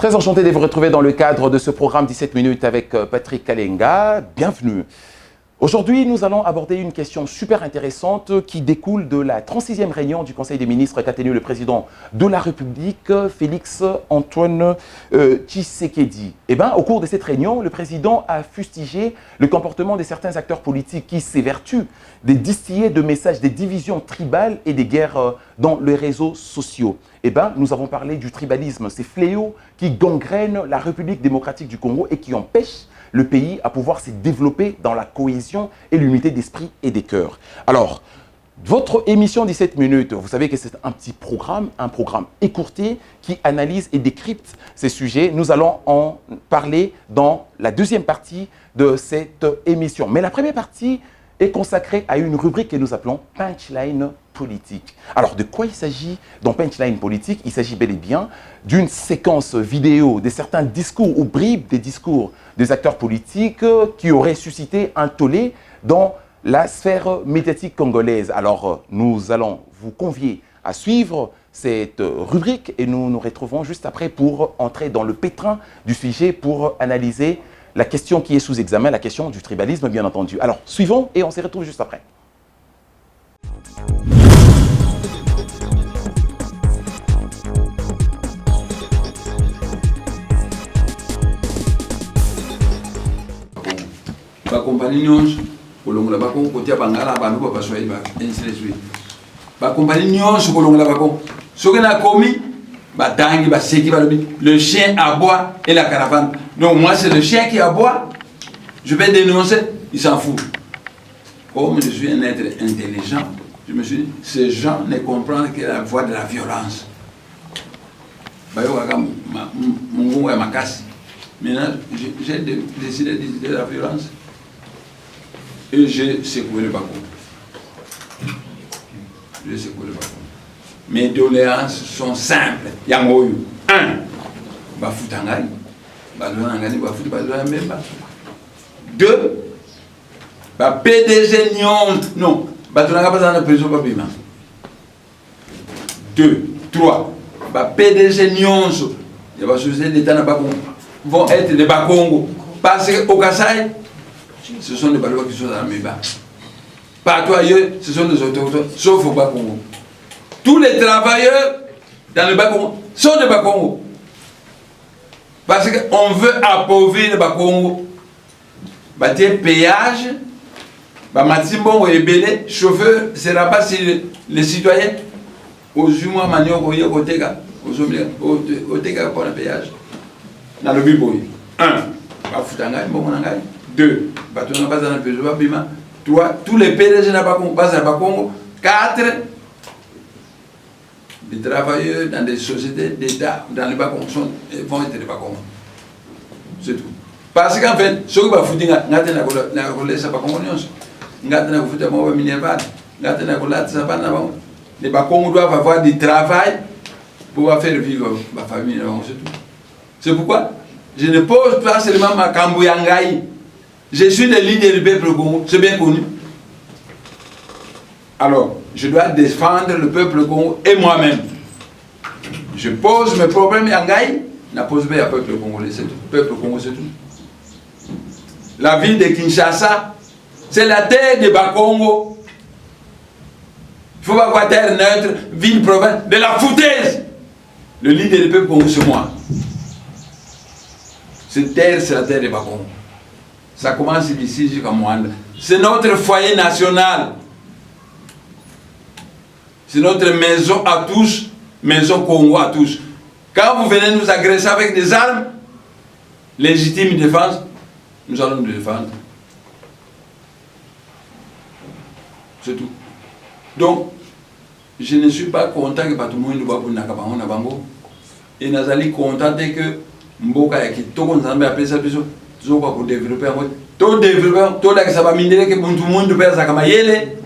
Très enchanté de vous retrouver dans le cadre de ce programme 17 minutes avec Patrick Kalenga. Bienvenue. Aujourd'hui, nous allons aborder une question super intéressante qui découle de la 36e réunion du Conseil des ministres qu'a tenu le président de la République, Félix Antoine Tshisekedi. Au cours de cette réunion, le président a fustigé le comportement de certains acteurs politiques qui s'évertuent de distiller de messages des divisions tribales et des guerres dans les réseaux sociaux. Nous avons parlé du tribalisme, ces fléaux qui gangrènent la République démocratique du Congo et qui empêchent le pays à pouvoir se développer dans la cohésion et l'unité d'esprit et des cœurs. Alors, votre émission 17 minutes, vous savez que c'est un petit programme, un programme écourté qui analyse et décrypte ces sujets. Nous allons en parler dans la deuxième partie de cette émission. Mais la première partie est consacrée à une rubrique que nous appelons Punchline politique. Alors, de quoi il s'agit dans Punchline politique? Il s'agit bel et bien d'une séquence vidéo de certains discours ou bribes des discours des acteurs politiques qui auraient suscité un tollé dans la sphère médiatique congolaise. Alors, nous allons vous convier à suivre cette rubrique et nous nous retrouvons juste après pour entrer dans le pétrin du sujet pour analyser la question qui est sous examen, la question du tribalisme, bien entendu. Alors, suivons et on se retrouve juste après. Compagnie nyonso kolongola bako kotia bangala bantu babaswahili ba enseleswi ba compagnie nyonso kolongola bako soki na komi batangi baseki balobi le chien aboie et la caravane. Donc moi c'est le chien qui aboie, je vais dénoncer, il s'en fout. Comme je suis un être intelligent, je me suis dit ces gens ne comprennent que la voie de la violence. Bayoka mungu ya makasi. Maintenant j'ai décidé de la violence. Et j'ai secoué le bâton. J'ai secoué le bâton. Mes doléances sont simples. Yangoyu. 1. Bafutangani. Badouanangani, bafuti, badouanambemba. 2. PDG Nyon. Non. Badouanga pas dans la prison, babima. 2. 3. PDG Nyonso. Il y a des sociétés d'État vont être des Bakongo. Parce qu'au Kassai, ce sont des Balouas qui sont dans la Méba. Partout ailleurs, ce sont des autochtones, sauf au Bakongo. Tous les travailleurs dans le Bakongo sont des Bakongo. Parce qu'on veut appauvrir le Bakongo. Bâtir péage, Matimbongo et Belé, chauffeur, c'est là-bas si les citoyens, aux humains maniok, au Tega, au Tega pour le péage. Dans le Biboy. 1. Bafutangay, Mbongonangay. 2. 3. Tous les PDG n'a pas Congo. 4. Les travailleurs dans des sociétés d'État, dans les Bakongo, vont être des Bakongo. C'est tout. Parce qu'en fait, ce que va foutre, les Bakongo doivent avoir du travail pour faire vivre ma famille. C'est tout. C'est pourquoi je ne pose pas seulement ma Kambouyangaï. Je suis le leader du peuple Congo, c'est bien connu. Alors, je dois défendre le peuple Congo et moi-même. Je pose mes problèmes Yangaï, je pose pas le peuple congolais, c'est tout. Le peuple Congo, c'est tout. La ville de Kinshasa, c'est la terre de Bakongo. Il faut pas avoir terre neutre, ville, province, de la foutaise. Le leader du peuple Congo, c'est moi. Cette terre, c'est la terre de Bakongo. Ça commence d'ici jusqu'à Moanda. C'est notre foyer national. C'est notre maison à tous, maison Congo à tous. Quand vous venez nous agresser avec des armes, légitime défense, nous allons nous défendre. C'est tout. Donc, je ne suis pas content que tout le monde nous bango. Et nous allons content que Mboka ya kitoko nzambe apesa biso zoka ko développer to développer to la kisaba mindele ke muntu mundu pesa kama yele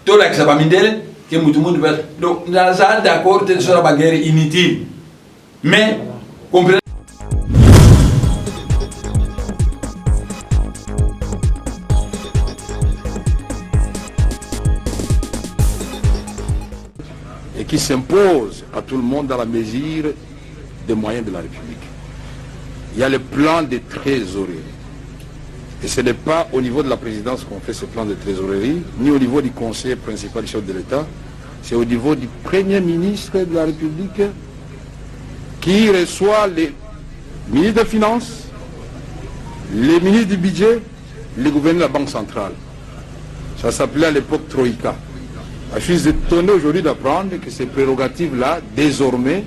to la kisaba mindele ke muntu mundu pesa. Donc nous sommes d'accord sur la guerre inutile. Mais comprenez et qui s'impose à tout le monde dans la mesure des moyens de la République. Il y a le plan de trésorerie. Et ce n'est pas au niveau de la présidence qu'on fait ce plan de trésorerie, ni au niveau du conseiller principal du chef de l'État. C'est au niveau du Premier ministre de la République qui reçoit les ministres des Finances, les ministres du Budget, les gouverneurs de la Banque centrale. Ça s'appelait à l'époque Troïka. Je suis étonné aujourd'hui d'apprendre que ces prérogatives-là, désormais,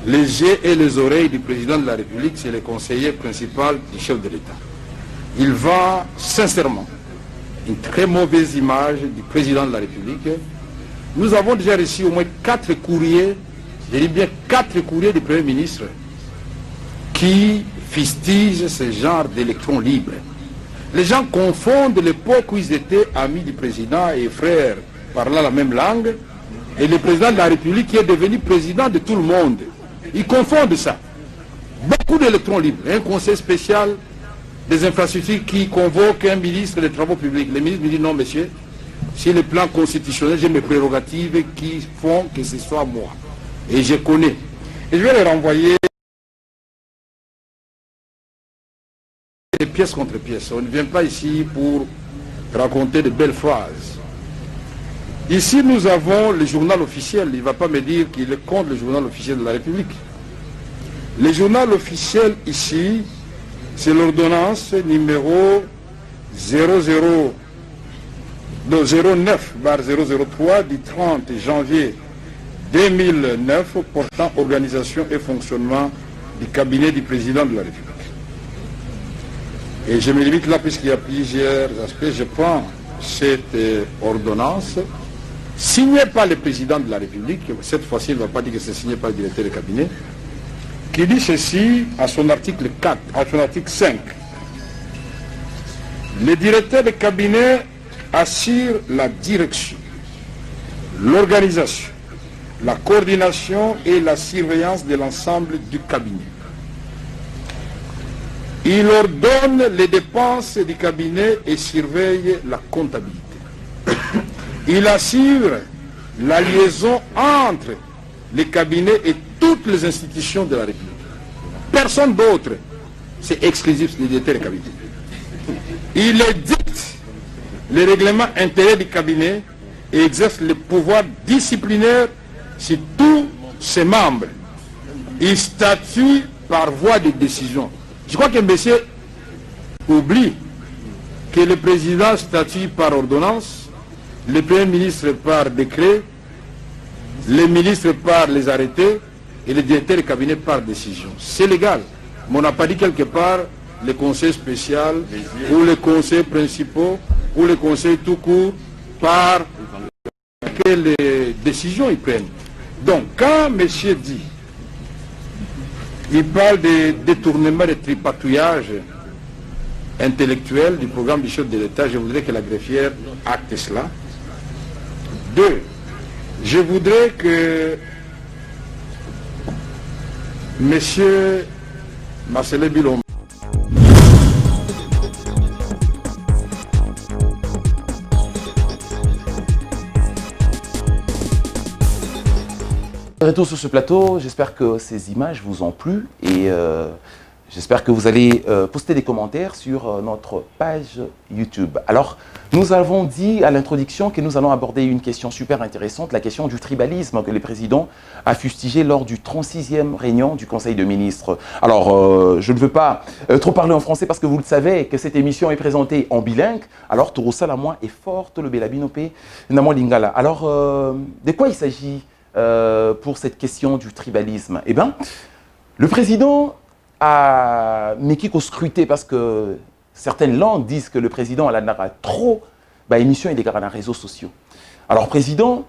les yeux et les oreilles du président de la République, c'est le conseiller principal du chef de l'État. Il vend sincèrement une très mauvaise image du président de la République. Nous avons déjà reçu au moins 4 courriers, je dis bien 4 courriers du Premier ministre qui fustigent ce genre d'électrons libres. Les gens confondent l'époque où ils étaient amis du président et frères parlant la même langue et le président de la République qui est devenu président de tout le monde. Ils confondent ça. Beaucoup d'électrons libres. Un conseil spécial des infrastructures qui convoque un ministre des Travaux publics. Le ministre me dit non, monsieur, sur le plan constitutionnel, j'ai mes prérogatives qui font que ce soit moi. Et je connais. Et je vais les renvoyer pièce contre pièce. On ne vient pas ici pour raconter de belles phrases. Ici, nous avons le journal officiel. Il ne va pas me dire qu'il est contre le journal officiel de la République. Le journal officiel ici, c'est l'ordonnance numéro 09/003 du 30 janvier 2009 portant organisation et fonctionnement du cabinet du président de la République. Et je me limite là puisqu'il y a plusieurs aspects. Je prends cette ordonnance signée par le président de la République. Cette fois-ci, il ne va pas dire que c'est signé par le directeur de cabinet, qui dit ceci à son article 4, à son article 5. Le directeur de cabinet assure la direction, l'organisation, la coordination et la surveillance de l'ensemble du cabinet. Il ordonne les dépenses du cabinet et surveille la comptabilité. Il assure la liaison entre les cabinets et toutes les institutions de la République. Personne d'autre. C'est exclusif du directeur du cabinet. Il dicte les règlements intérieurs du cabinet et exerce le pouvoir disciplinaire sur tous ses membres. Il statue par voie de décision. Je crois que monsieur oublie que le président statue par ordonnance, le Premier ministre par décret, les ministres par les arrêtés et le directeur du cabinet par décision. C'est légal. Mais on n'a pas dit quelque part les conseils spéciaux ou les conseils principaux ou les conseils tout court par quelles décisions ils prennent. Donc quand monsieur dit, il parle de détournement, de tripatouillage intellectuel du programme du chef de l'État, je voudrais que la greffière acte cela. 2. Je voudrais que monsieur Marcel Bilom Retour sur ce plateau, j'espère que ces images vous ont plu et j'espère que vous allez poster des commentaires sur notre page YouTube. Alors, nous avons dit à l'introduction que nous allons aborder une question super intéressante, la question du tribalisme que le président a fustigé lors du 36e réunion du Conseil des ministres. Alors, je ne veux pas trop parler en français parce que vous le savez que cette émission est présentée en bilingue. Alors, Torosa la moi est forte, le Belabinopé, Namo Lingala. Alors, de quoi il s'agit pour cette question du tribalisme? Eh bien, le président a Mekiko scruté parce que certaines langues disent que le président a trop d'émissions et des réseaux sociaux. Alors, le président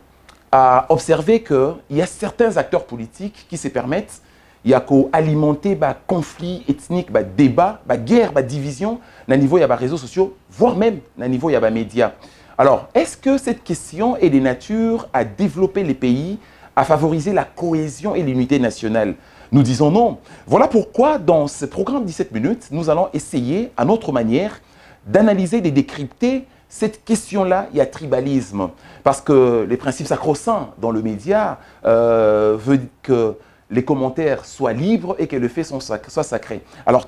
a observé qu'il y a certains acteurs politiques qui se permettent il y a alimenter conflit ethnique, débat, guerre, division au niveau des réseaux sociaux, voire même au niveau des médias. Alors, est-ce que cette question est de nature à développer les pays, à favoriser la cohésion et l'unité nationale? Nous disons non. Voilà pourquoi, dans ce programme 17 minutes, nous allons essayer, à notre manière, d'analyser, de décrypter cette question-là, il y a tribalisme. Parce que les principes sacro-saints dans le média veulent que les commentaires soient libres et que le fait soit sacré. Alors,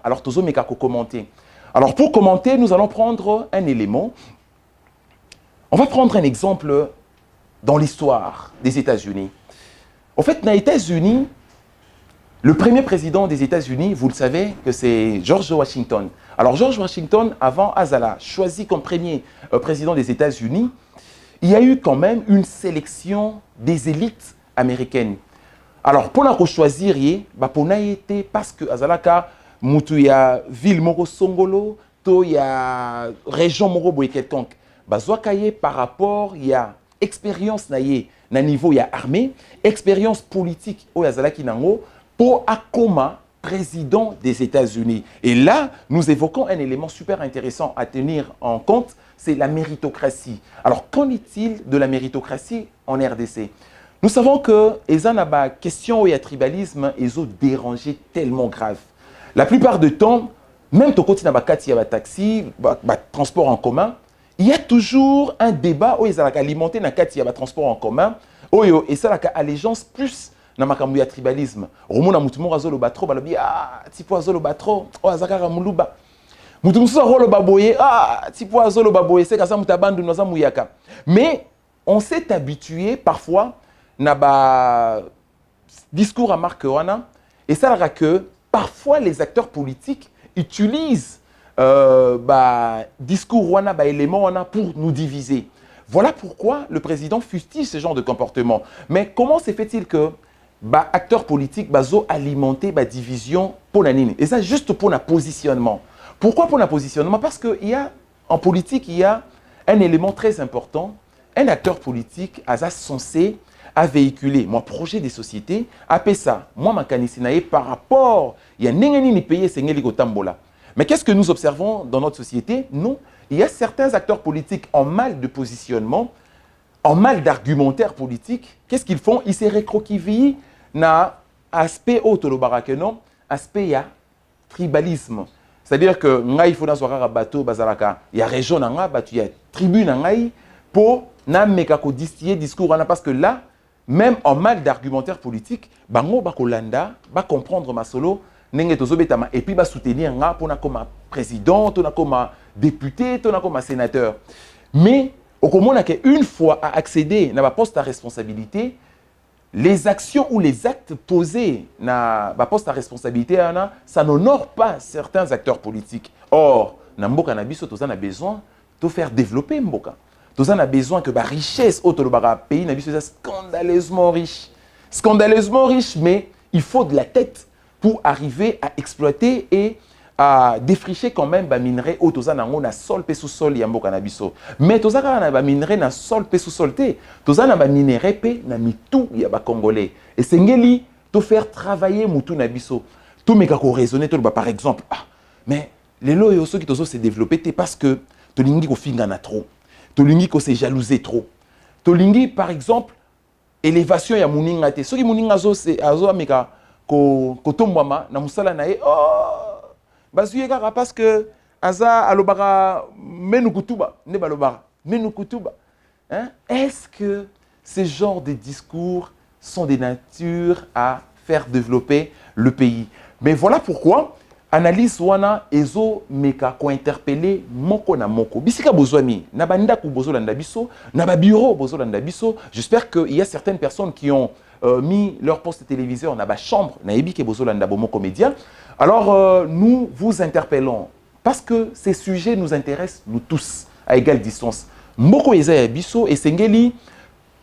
alors commenter. Alors, pour commenter, nous allons prendre un élément. On va prendre un exemple dans l'histoire des États-Unis. En fait, dans les États-Unis, le premier président des États-Unis, vous le savez, que c'est George Washington. Alors, George Washington, avant Azala, choisi comme premier président des États-Unis, il y a eu quand même une sélection des élites américaines. Alors, pour la choisir, pour été parce que Azalaka, il y a ville moro songolo, il y a région moro boye quelconque. Par rapport, il y a expérience na niveau il y a armée, expérience politique au Azalaki nango pour Akoma, président des États-Unis. Et là, nous évoquons un élément super intéressant à tenir en compte, c'est la méritocratie. Alors, qu'en est-il de la méritocratie en RDC? Nous savons que les question et tribalisme, ils ont dérangé tellement grave. La plupart du temps, même au côté de taxi, transport en commun, il y a toujours un débat où ils ont alimenté le transport en commun, et ça a allégeance plus na makambu ya tribalisme. Romona mutumo azolo batro balobi tipo azolo batro azakara muluba. Mutumo azolo baboye tipo azolo baboye c'est kasa mutabandu noza muyaka. Mais on s'est habitué parfois na ba discours à marque wana et ça là que parfois les acteurs politiques utilisent discours wana éléments wana pour nous diviser. Voilà pourquoi le président fustige ce genre de comportement. Mais comment se fait-il que acteurs politiques ont alimenté la division pour la nini? Et ça juste pour le positionnement. Pourquoi pour le positionnement? Parce qu'en politique, il y a un élément très important. Un acteur politique est censé à véhiculer mon projet de société, à ça. Moi, ma canisinae par rapport, il y a n'engeni payé sengeli gotambola. Mais qu'est-ce que nous observons dans notre société? Non, il y a certains acteurs politiques en mal de positionnement, en mal d'argumentaire politique. Qu'est-ce qu'ils font? Ils se recroquevillent na aspect autolobarakeno, aspect ya tribalisme. C'est-à-dire que ngai faut na soirara bateau bazalaka, il y a région na nga batu, il y a tribu na ngai pour na meka ko distiller discours parce que là même en mal d'argumentaire politique, bango bakolanda, ba comprendre ma solo nenge tozobetama et puis ba soutenir nga pour na comme président, to na comme député, to na comme sénateur. Mais au commun qu'une fois à accéder à ma poste à responsabilité, les actions ou les actes posés na poste à responsabilité, ça n'honore pas certains acteurs politiques. Or, na mboka na biso tozana besoin de faire développer mboka. Tozana besoin que la richesse autour du pays na biso soit scandaleusement riche. Scandaleusement riche, mais il faut de la tête pour arriver à exploiter et à défricher quand même ba minerai au tozana ngo na sol pe sous sol ya mboka na biso. Mais tozaka na ba minerai na sol pe sous sol te. Tozana ba minerai pe na mitu ya ba congolais. Et sengeli to faire travailler mutu na biso. Tout meka ko raisonner to par exemple mais les loyo ceux qui tozo se développer te parce que to lingi ko finga na trop. To lingi ko se jalouser trop. To lingi par exemple élévation ya muninga te. Ceux qui muninga zo se azo meka ko tombama na musala na e parce que Aza alobara menukutuba ne balobara menukutuba. Est-ce que ces genres de discours sont des natures à faire développer le pays? Mais voilà pourquoi analyse wana ezo meka ko interpeller moko na moko. Bisika bozwami na banda ku bozolanda biso na ba bureau bozolanda biso. J'espère qu'il y a certaines personnes qui ont mis leur poste téléviseur dans la chambre, na ebi ke bozolanda bomo comédien. Alors nous vous interpellons parce que ces sujets nous intéressent nous tous à égale distance. Mboko eza ya biso et sengeli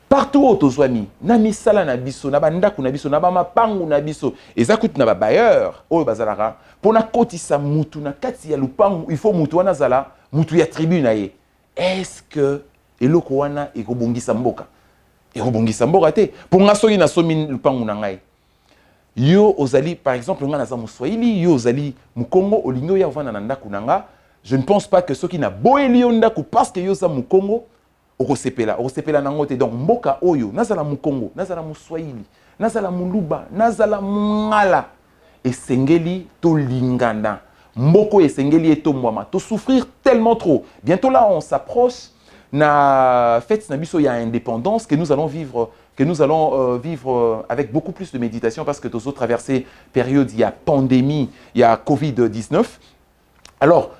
partout au tozwami na misala na biso na bandaku na biso na ba mapangu na biso eza kuti na ba bailleur oyo bazalaka pona kotisa mutu na kati ya lupangu il faut mutu wana zala mutu ya tribu na ye. Est-ce que eloko wana ekobongisa mboka? Ekobongisa mboka te. Ponga soki na somi lupangu na ngai. Yo ozali par exemple nga naza muswahili, yo ozali mukongo olingo ya vana na ndaku nanga. Je ne pense pas que ceux qui na boeli yo ndaku parce que yo za mukongo okosepela nango te. Donc mboka oyo nazala mukongo, nazala muswahili, nazala muluba, nazala mungala esengeli to linganda. Mboko esengeli etombwama, to souffrir tellement trop. Bientôt là on s'approche na fête na biso ya indépendance que nous allons vivre que nous allons vivre avec beaucoup plus de méditation parce que nous avons traversé période, il y a pandémie, il y a Covid-19. Alors,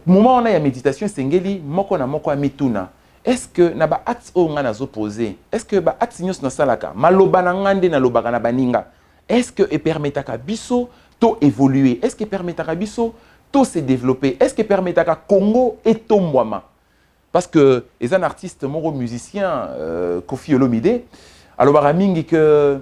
moment où on a la méditation, c'est ngeli moko na moko amituna. Est-ce que na ba acte o nga nazo poser? Est-ce que ba acte nyos na salaka maloba na ngande na lobaka na baninga? Est-ce que e permetaka biso to évoluer? Est-ce que permetaka biso to se développer? Est-ce que permetaka Congo et tombwama? Parce que les artistes, moro musicien, Kofi Olomide, alors mingi que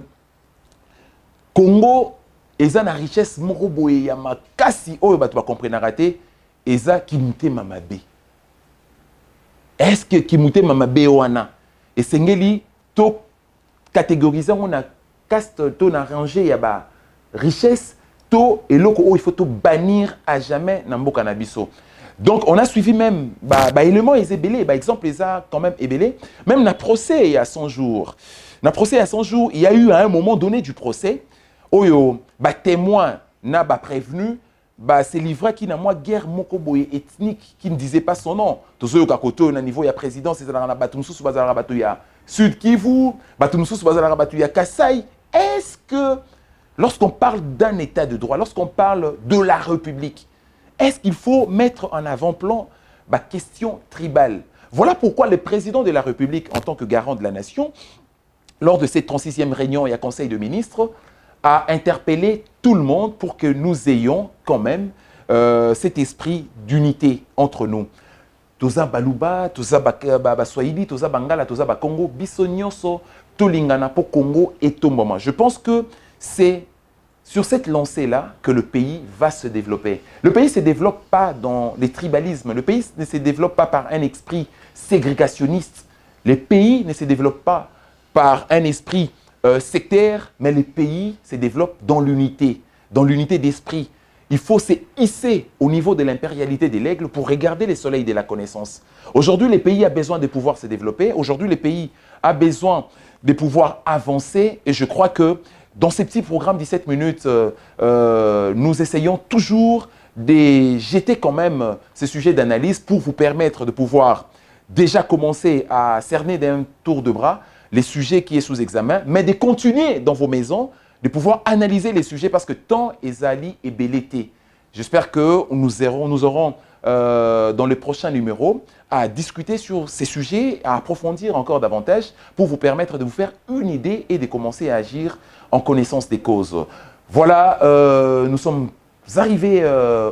Congo, ils ont la richesse moro boye ya makasi oyo bato ba comprendre raté, eza kimute mamabe. Est-ce que kimute mamabe wana? Et sengeli to catégoriser on a caste to na rangé ya ba richesse to et loko il faut to bannir à jamais na mboka na biso. Donc, on a suivi même, éléments et ébélés, exemple, les a quand même ébélés. Même dans le procès, il y a 100 jours. Dans le procès, il y a 100 jours, il y a eu à un moment donné du procès, où témoin n'a pas prévenu, c'est livré qui n'a moi guerre mokoboye ethnique qui ne disait pas son nom. Tout ce qui est au niveau de la présidence, c'est dans la Batumsous, il y a Sud Kivu, Batumsous, il y a Kassai. Est-ce que, lorsqu'on parle d'un état de droit, lorsqu'on parle de la République, est-ce qu'il faut mettre en avant-plan la question tribale? Voilà pourquoi le président de la République, en tant que garant de la nation, lors de cette 36e réunion et à Conseil de ministres, a interpellé tout le monde pour que nous ayons quand même cet esprit d'unité entre nous. Toza Baluba, Toza Baswahili, Toza Bangala, Toza Bakongo, Bissonyoso, Tolingana po Congo et Tomboma. Je pense que c'est sur cette lancée-là que le pays va se développer. Le pays ne se développe pas dans les tribalismes. Le pays ne se développe pas par un esprit ségrégationniste. Le pays ne se développe pas par un esprit sectaire, mais le pays se développe dans l'unité d'esprit. Il faut se hisser au niveau de l'impérialité de l'aigle pour regarder le soleil de la connaissance. Aujourd'hui, le pays a besoin de pouvoir se développer. Aujourd'hui, le pays a besoin de pouvoir avancer. Et je crois que dans ces petits programmes 17 minutes, nous essayons toujours de jeter quand même ces sujets d'analyse pour vous permettre de pouvoir déjà commencer à cerner d'un tour de bras les sujets qui sont sous examen, mais de continuer dans vos maisons, de pouvoir analyser les sujets parce que tant Ezali et Belleté. J'espère que nous aurons dans le prochain numéro à discuter sur ces sujets, à approfondir encore davantage pour vous permettre de vous faire une idée et de commencer à agir en connaissance des causes. Voilà, nous sommes arrivés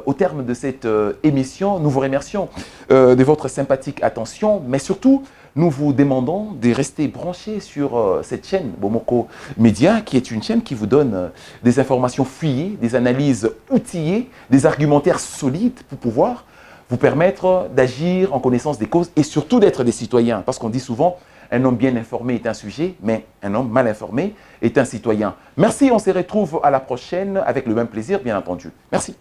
au terme de cette émission. Nous vous remercions de votre sympathique attention, mais surtout, nous vous demandons de rester branchés sur cette chaîne Bomoko Média, qui est une chaîne qui vous donne des informations fouillées, des analyses outillées, des argumentaires solides pour pouvoir vous permettre d'agir en connaissance des causes et surtout d'être des citoyens. Parce qu'on dit souvent, un homme bien informé est un sujet, mais un homme mal informé est un citoyen. Merci, on se retrouve à la prochaine avec le même plaisir, bien entendu. Merci.